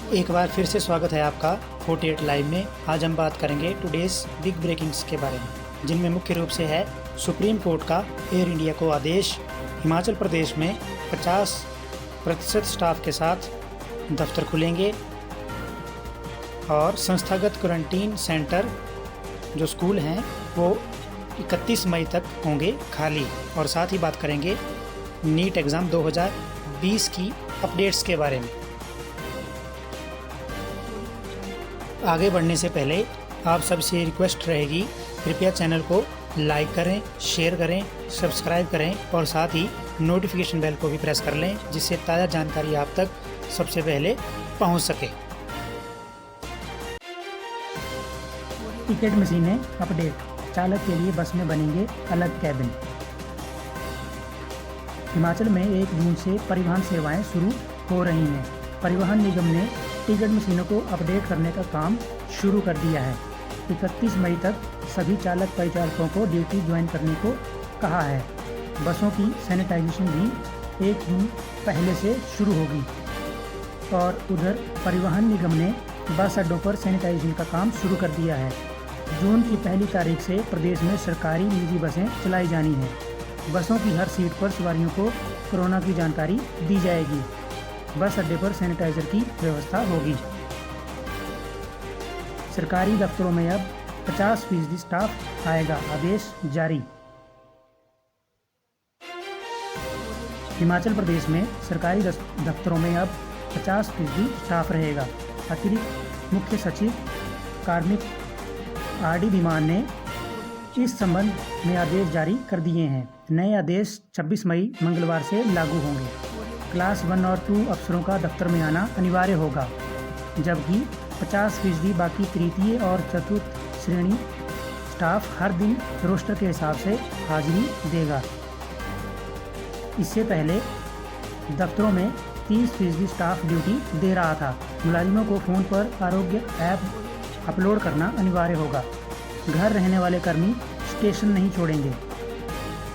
एक बार फिर से स्वागत है आपका 48 लाइव में। आज हम बात करेंगे टुडेज बिग ब्रेकिंग्स के बारे में, जिनमें मुख्य रूप से है सुप्रीम कोर्ट का एयर इंडिया को आदेश, हिमाचल प्रदेश में 50% स्टाफ के साथ दफ्तर खुलेंगे और संस्थागत क्वारंटीन सेंटर जो स्कूल हैं वो 31 मई तक होंगे खाली। और साथ ही बात करेंगे नीट एग्ज़ाम 2020 की अपडेट्स के बारे में। आगे बढ़ने से पहले आप सबसे रिक्वेस्ट रहेगी, कृपया चैनल को लाइक करें, शेयर करें, सब्सक्राइब करें और साथ ही नोटिफिकेशन बेल को भी प्रेस कर लें, जिससे ताज़ा जानकारी आप तक सबसे पहले पहुंच सके। टिकट मशीनें अपडेट, चालक के लिए बस में बनेंगे अलग कैबिन। हिमाचल में 1 जून से परिवहन सेवाएं शुरू हो रही हैं। परिवहन निगम ने टिकट मशीनों को अपडेट करने का काम शुरू कर दिया है। 31 मई तक सभी चालक परिचालकों को ड्यूटी ज्वाइन करने को कहा है। बसों की सैनिटाइजेशन भी 1 जून पहले से शुरू होगी। और उधर परिवहन निगम ने बस अड्डों पर सैनिटाइजेशन का काम शुरू कर दिया है। जून की पहली तारीख से प्रदेश में सरकारी निजी बसें चलाई जानी हैं। बसों की हर सीट पर सवारियों को कोरोना की जानकारी दी जाएगी। बस अड्डे पर सैनिटाइजर की व्यवस्था होगी। सरकारी दफ्तरों में अब 50% स्टाफ आएगा, आदेश जारी। हिमाचल प्रदेश में सरकारी दफ्तरों में अब 50% स्टाफ रहेगा। अतिरिक्त मुख्य सचिव कार्मिक आर.डी. धीमान ने इस संबंध में आदेश जारी कर दिए हैं। नए आदेश 26 मई मंगलवार से लागू होंगे। क्लास 1 और 2 अफसरों का दफ्तर में आना अनिवार्य होगा, जबकि 50% बाकी तृतीय और चतुर्थ श्रेणी स्टाफ हर दिन रोस्टर के हिसाब से हाजिरी देगा। इससे पहले दफ्तरों में 30% स्टाफ ड्यूटी दे रहा था। मुलाजिमों को फ़ोन पर आरोग्य ऐप अपलोड करना अनिवार्य होगा। घर रहने वाले कर्मी स्टेशन नहीं छोड़ेंगे।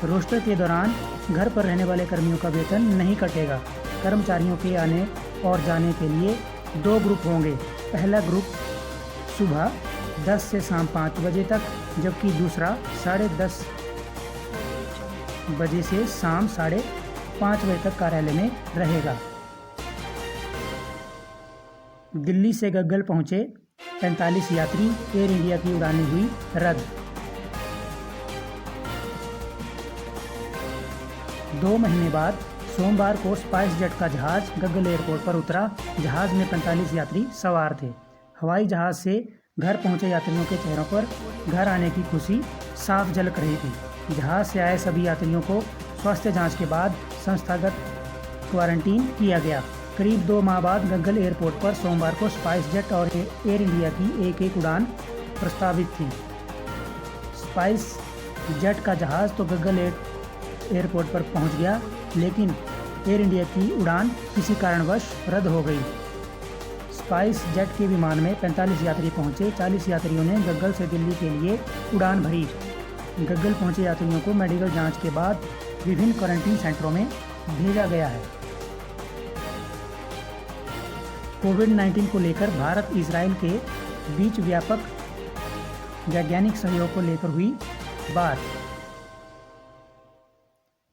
रोस्टर के दौरान घर पर रहने वाले कर्मियों का वेतन नहीं कटेगा। कर्मचारियों के आने और जाने के लिए 2 ग्रुप होंगे। पहला ग्रुप सुबह 10 से शाम 5 बजे तक, जबकि दूसरा 10:30 बजे से शाम 5:30 बजे तक कार्यालय में रहेगा। दिल्ली से गग्गल पहुंचे 45 यात्री, एयर इंडिया की उड़ानें हुई रद्द। 2 महीने बाद सोमवार को स्पाइस जेट का जहाज गग्गल एयरपोर्ट पर उतरा। जहाज में 45 यात्री सवार थे। हवाई जहाज से घर पहुंचे यात्रियों के चेहरों पर घर आने की खुशी साफ झलक रही थी। जहाज से आए सभी यात्रियों को स्वास्थ्य जांच के बाद संस्थागत क्वारंटीन किया गया। करीब 2 माह बाद गग्गल एयरपोर्ट पर सोमवार को स्पाइस जेट और एयर इंडिया की एक उड़ान प्रस्तावित थी। स्पाइस जेट का जहाज़ तो गग्गल एयरपोर्ट पर पहुंच गया, लेकिन एयर इंडिया की उड़ान किसी कारणवश रद्द हो गई। स्पाइस जेट के विमान में 45 यात्री पहुंचे। 40 यात्रियों ने गग्गल से दिल्ली के लिए उड़ान भरी। गग्गल पहुंचे यात्रियों को मेडिकल जांच के बाद विभिन्न क्वारंटीन सेंटरों में भेजा गया है। कोविड-19 को लेकर भारत इजराइल के बीच व्यापक वैज्ञानिक सहयोग को लेकर हुई बात।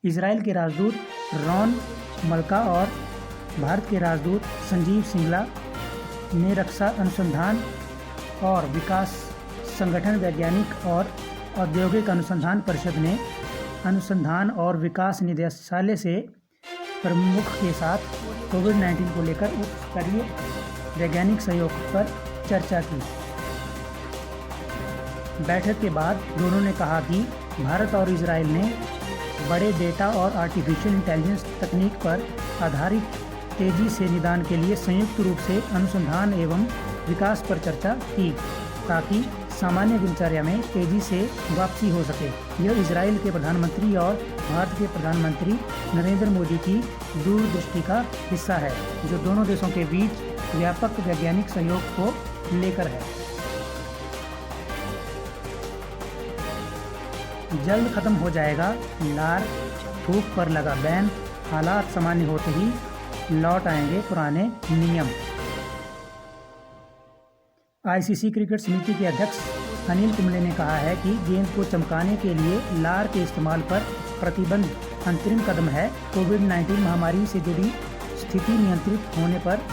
इजराइल के राजदूत रॉन मल्का और भारत के राजदूत संजीव सिंगला ने रक्षा अनुसंधान और विकास संगठन, वैज्ञानिक और औद्योगिक अनुसंधान परिषद ने अनुसंधान और विकास निदेशालय से प्रमुख के साथ कोविड-19 को लेकर उच्च स्तरीय वैज्ञानिक सहयोग पर चर्चा की। बैठक के बाद दोनों ने कहा कि भारत और इजराइल ने बड़े डेटा और आर्टिफिशियल इंटेलिजेंस तकनीक पर आधारित तेजी से निदान के लिए संयुक्त रूप से अनुसंधान एवं विकास पर चर्चा की, ताकि सामान्य दिनचर्या में तेजी से वापसी हो सके। यह इजराइल के प्रधानमंत्री और भारत के प्रधानमंत्री नरेंद्र मोदी की दूरदृष्टि का हिस्सा है, जो दोनों देशों के बीच व्यापक वैज्ञानिक सहयोग को लेकर है। जल्द खत्म हो जाएगा लार थूक पर लगा बैन। हालात सामान्य होते ही लौट आएंगे पुराने नियम। आईसीसी क्रिकेट समिति के अध्यक्ष अनिल कुंबले ने कहा है कि गेंद को चमकाने के लिए लार के इस्तेमाल पर प्रतिबंध अंतरिम कदम है। कोविड-19 महामारी से जुड़ी स्थिति नियंत्रित होने पर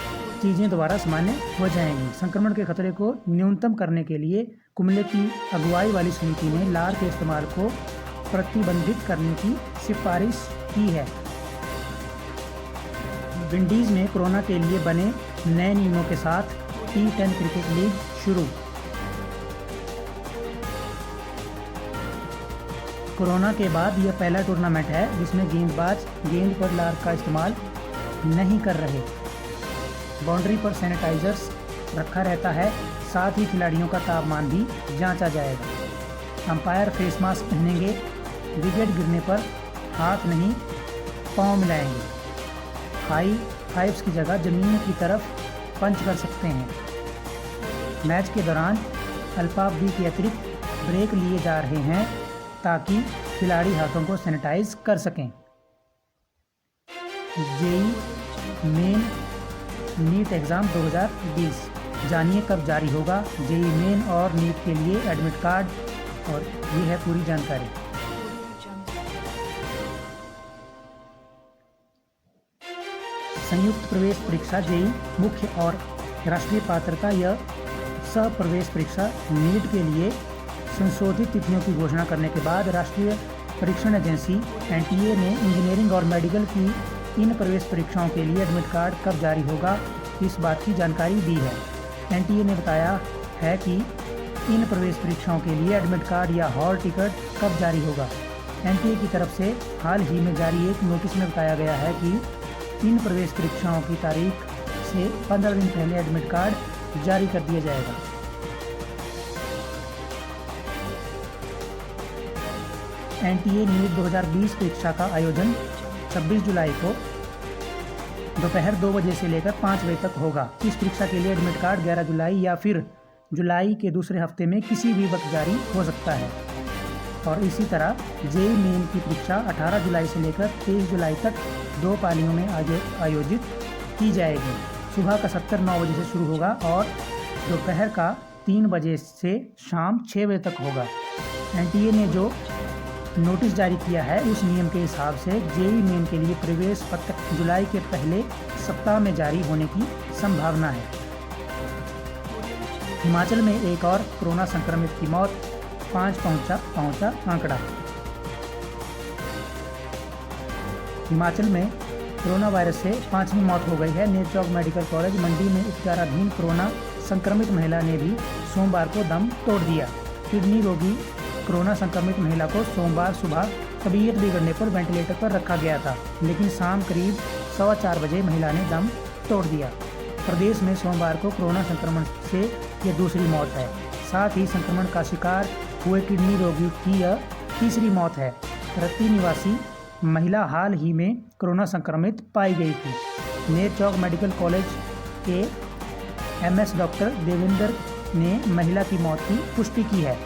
चीज़ें दोबारा सामान्य हो जाएंगी। संक्रमण के खतरे को न्यूनतम करने के लिए कुंबले की अगुवाई वाली समिति ने लार के इस्तेमाल को प्रतिबंधित करने की सिफारिश की है। विंडीज में कोरोना के लिए बने नए नियमों के साथ T10 क्रिकेट लीग शुरू। कोरोना के बाद यह पहला टूर्नामेंट है जिसमें गेंदबाज गेंद पर लार का इस्तेमाल नहीं कर रहे। बाउंड्री पर सैनिटाइजर्स रखा रहता है, साथ ही खिलाड़ियों का तापमान भी जांचा जाएगा। अंपायर फेस मास्क पहनेंगे, विकेट गिरने पर हाथ नहीं पांव मिलाएंगे। हाई फाइव्स की जगह जमीन की तरफ पंच कर सकते हैं। मैच के दौरान अल्पावधि के अतिरिक्त ब्रेक लिए जा रहे हैं ताकि खिलाड़ी हाथों को सैनिटाइज कर सकें। जेईई मेन नीट एग्ज़ाम 2020 जानिए कब जारी होगा जेईई मेन और नीट के लिए एडमिट कार्ड, और ये है पूरी जानकारी। संयुक्त प्रवेश परीक्षा जेईई मुख्य और राष्ट्रीय पात्रता या सह प्रवेश परीक्षा नीट के लिए संशोधित तिथियों की घोषणा करने के बाद राष्ट्रीय परीक्षण एजेंसी एनटीए ने इंजीनियरिंग और मेडिकल की इन प्रवेश परीक्षाओं के लिए एडमिट कार्ड कब जारी होगा इस बात की जानकारी दी है। एनटीए ने बताया है कि इन प्रवेश परीक्षाओं के लिए एडमिट कार्ड या हॉल टिकट कब जारी होगा। एनटीए की तरफ से हाल ही में जारी एक नोटिस में बताया गया है कि इन प्रवेश परीक्षाओं की तारीख से 15 दिन पहले एडमिट कार्ड जारी कर दिया जाएगा। एनटीए नीट 2020 परीक्षा का आयोजन 26 जुलाई को दोपहर 2 बजे से लेकर 5 बजे तक होगा। इस परीक्षा के लिए एडमिट कार्ड 11 जुलाई या फिर जुलाई के दूसरे हफ्ते में किसी भी वक्त जारी हो सकता है। और इसी तरह जेईई मेन की परीक्षा 18 जुलाई से लेकर 23 जुलाई तक 2 पालियों में आयोजित की जाएगी। सुबह का सत्र 9 बजे से शुरू होगा और दोपहर का 3 बजे से शाम 6 बजे तक होगा। एनटीए ने जो नोटिस जारी किया है उस नियम के हिसाब से जेईई मेन के लिए प्रवेश पत्र जुलाई के पहले सप्ताह में जारी होने की संभावना है। हिमाचल में एक और कोरोना संक्रमित की मौत, 5 पहुंचा आंकड़ा। हिमाचल में कोरोना वायरस से 5वीं मौत हो गई है। नेरचौक मेडिकल कॉलेज मंडी में उपचाराधीन कोरोना संक्रमित महिला ने भी सोमवार को दम तोड़ दिया। किडनी रोगी कोरोना संक्रमित महिला को सोमवार सुबह तबीयत बिगड़ने पर वेंटिलेटर पर रखा गया था, लेकिन शाम करीब 4:15 बजे महिला ने दम तोड़ दिया। प्रदेश में सोमवार को कोरोना संक्रमण से यह दूसरी मौत है। साथ ही संक्रमण का शिकार हुए किडनी रोगी की यह तीसरी मौत है। रत्ती निवासी महिला हाल ही में कोरोना संक्रमित पाई गई थी। नेरचौक मेडिकल कॉलेज के एमएस डॉक्टर देवेंद्र ने महिला की मौत की पुष्टि की है।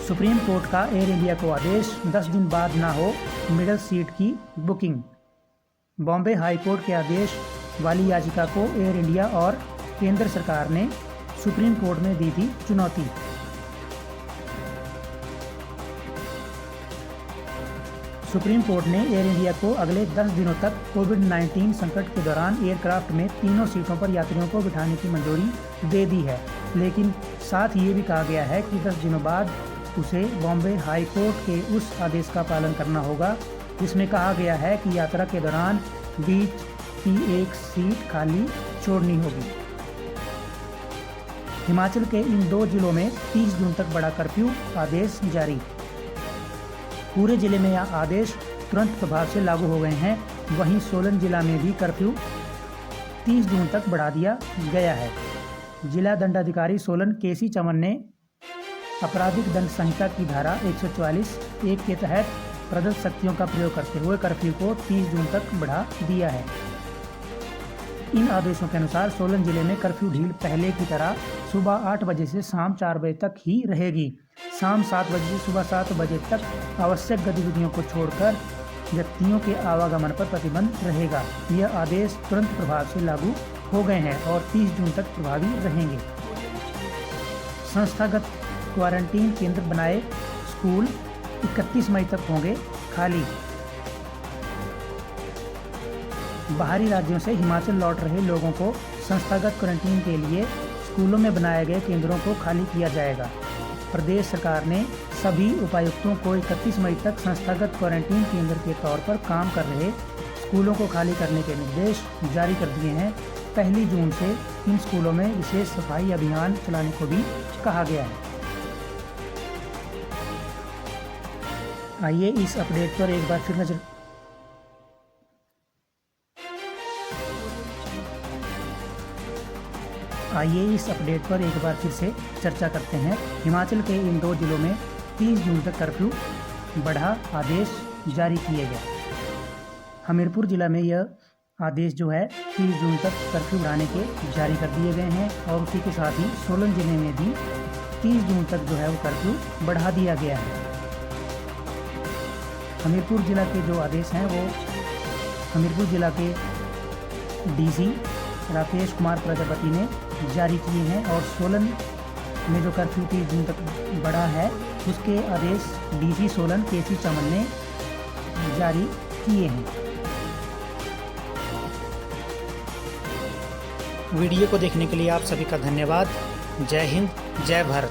सुप्रीम कोर्ट का एयर इंडिया को आदेश, 10 दिन बाद ना हो मिडल सीट की बुकिंग। बॉम्बे हाई कोर्ट के आदेश वाली याचिका को एयर इंडिया और केंद्र सरकार ने सुप्रीम कोर्ट में दी थी चुनौती। सुप्रीम कोर्ट ने एयर इंडिया को अगले 10 दिनों तक कोविड-19 संकट के दौरान एयरक्राफ्ट में तीनों सीटों पर यात्रियों को बिठाने की मंजूरी दे दी है, लेकिन साथ ये भी कहा गया है कि 10 दिनों बाद उसे बॉम्बे हाई कोर्ट के उस आदेश का पालन करना होगा जिसमें कहा गया है कि यात्रा के दौरान बीच की एक सीट खाली छोड़नी होगी। हिमाचल के इन 2 जिलों में 30 जून तक बड़ा कर्फ्यू आदेश जारी। पूरे जिले में यह आदेश तुरंत प्रभाव से लागू हो गए हैं। वहीं सोलन जिला में भी कर्फ्यू 30 जून तक बढ़ा दिया गया है। जिला दंडाधिकारी सोलन केसी चमन ने आपराधिक दंड संहिता की धारा 144(1) के तहत प्रदत्त शक्तियों का प्रयोग करते हुए कर्फ्यू को 30 जून तक बढ़ा दिया है। इन आदेशों के अनुसार सोलन जिले में कर्फ्यू ढील पहले की तरह सुबह 8 बजे से शाम 4 बजे तक ही रहेगी। शाम 7 बजे से सुबह 7 बजे तक आवश्यक गतिविधियों को छोड़कर व्यक्तियों के आवागमन पर प्रतिबंध रहेगा। यह आदेश तुरंत प्रभाव से लागू हो गए हैं और 30 जून तक प्रभावी रहेंगे। संस्थागत क्वारंटीन केंद्र बनाए स्कूल 31 मई तक होंगे खाली। बाहरी राज्यों से हिमाचल लौट रहे लोगों को संस्थागत क्वारंटीन के लिए स्कूलों में बनाए गए केंद्रों को खाली किया जाएगा। प्रदेश सरकार ने सभी उपायुक्तों को 31 मई तक संस्थागत क्वारंटीन केंद्र के तौर पर काम कर रहे स्कूलों को खाली करने के निर्देश जारी कर दिए हैं। 1 जून से इन स्कूलों में विशेष सफाई अभियान चलाने को भी कहा गया है। आइए इस अपडेट पर एक बार फिर नजर से चर्चा करते हैं। हिमाचल के इन 2 जिलों में 30 जून तक कर्फ्यू बढ़ा आदेश जारी किए गए। हमीरपुर जिला में यह आदेश जो है 30 जून तक कर्फ्यू बढ़ाने के जारी कर दिए गए हैं और उसी के साथ ही सोलन जिले में भी 30 जून तक जो है वो कर्फ्यू बढ़ा दिया गया है। हमीरपुर जिला के जो आदेश हैं वो हमीरपुर जिला के डीसी राकेश कुमार प्रजापति ने जारी किए हैं और सोलन में जो कर्फ्यू 30 जून तक बढ़ा है उसके आदेश डीसी सोलन केसी चमन ने जारी किए हैं। वीडियो को देखने के लिए आप सभी का धन्यवाद। जय हिंद, जय भारत।